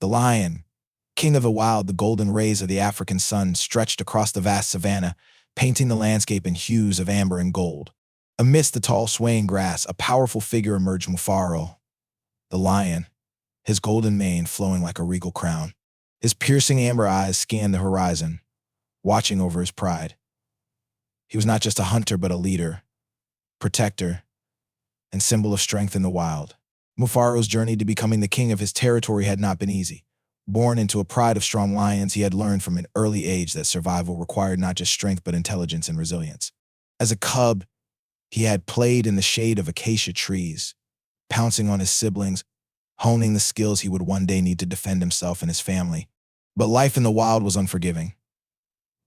The lion, king of the wild, the golden rays of the African sun stretched across the vast savanna, painting the landscape in hues of amber and gold. Amidst the tall swaying grass, a powerful figure emerged: Mufaro, the lion, his golden mane flowing like a regal crown. His piercing amber eyes scanned the horizon, watching over his pride. He was not just a hunter, but a leader, protector, and symbol of strength in the wild. Mufaro's journey to becoming the king of his territory had not been easy. Born into a pride of strong lions, he had learned from an early age that survival required not just strength but intelligence and resilience. As a cub, he had played in the shade of acacia trees, pouncing on his siblings, honing the skills he would one day need to defend himself and his family. But life in the wild was unforgiving.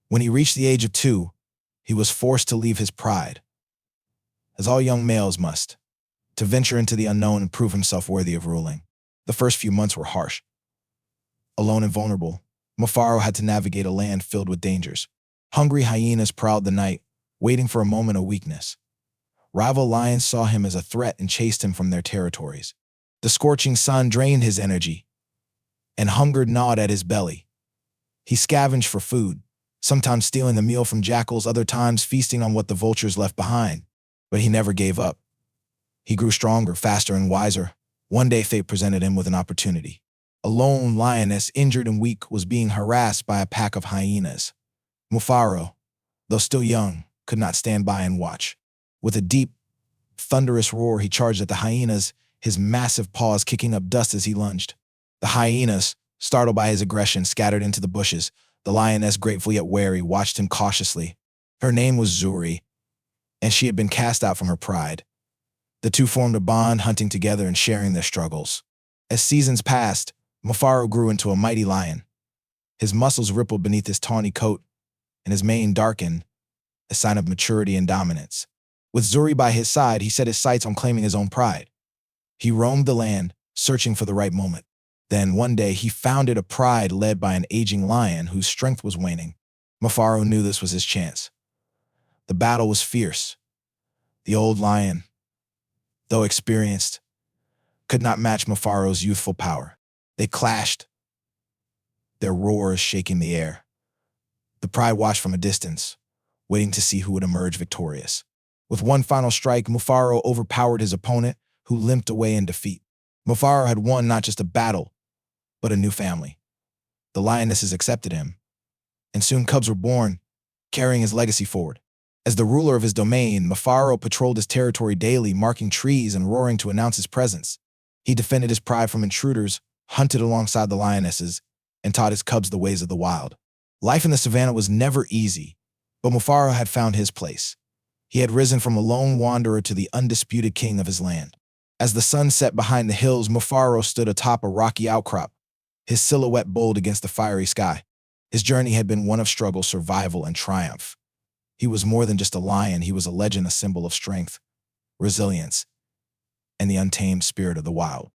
When he reached the age of 2, he was forced to leave his pride, as all young males must, to venture into the unknown and prove himself worthy of ruling. The first few months were harsh. Alone and vulnerable, Mufaro had to navigate a land filled with dangers. Hungry hyenas prowled the night, waiting for a moment of weakness. Rival lions saw him as a threat and chased him from their territories. The scorching sun drained his energy, and hunger gnawed at his belly. He scavenged for food, sometimes stealing the meal from jackals, other times feasting on what the vultures left behind. But he never gave up. He grew stronger, faster, and wiser. One day fate presented him with an opportunity. A lone lioness, injured and weak, was being harassed by a pack of hyenas. Mufaro, though still young, could not stand by and watch. With a deep, thunderous roar, he charged at the hyenas, his massive paws kicking up dust as he lunged. The hyenas, startled by his aggression, scattered into the bushes. The lioness, grateful yet wary, watched him cautiously. Her name was Zuri, and she had been cast out from her pride. The two formed a bond, hunting together and sharing their struggles. As seasons passed, Mufaro grew into a mighty lion. His muscles rippled beneath his tawny coat, and his mane darkened, a sign of maturity and dominance. With Zuri by his side, he set his sights on claiming his own pride. He roamed the land, searching for the right moment. Then, one day, he founded a pride led by an aging lion whose strength was waning. Mufaro knew this was his chance. The battle was fierce. The old lion, though experienced, could not match Mufaro's youthful power. They clashed, their roars shaking the air. The pride watched from a distance, waiting to see who would emerge victorious. With one final strike, Mufaro overpowered his opponent, who limped away in defeat. Mufaro had won not just a battle, but a new family. The lionesses accepted him, and soon cubs were born, carrying his legacy forward. As the ruler of his domain, Mufaro patrolled his territory daily, marking trees and roaring to announce his presence. He defended his pride from intruders, hunted alongside the lionesses, and taught his cubs the ways of the wild. Life in the savannah was never easy, but Mufaro had found his place. He had risen from a lone wanderer to the undisputed king of his land. As the sun set behind the hills, Mufaro stood atop a rocky outcrop, his silhouette bold against the fiery sky. His journey had been one of struggle, survival, and triumph. He was more than just a lion. He was a legend, a symbol of strength, resilience, and the untamed spirit of the wild.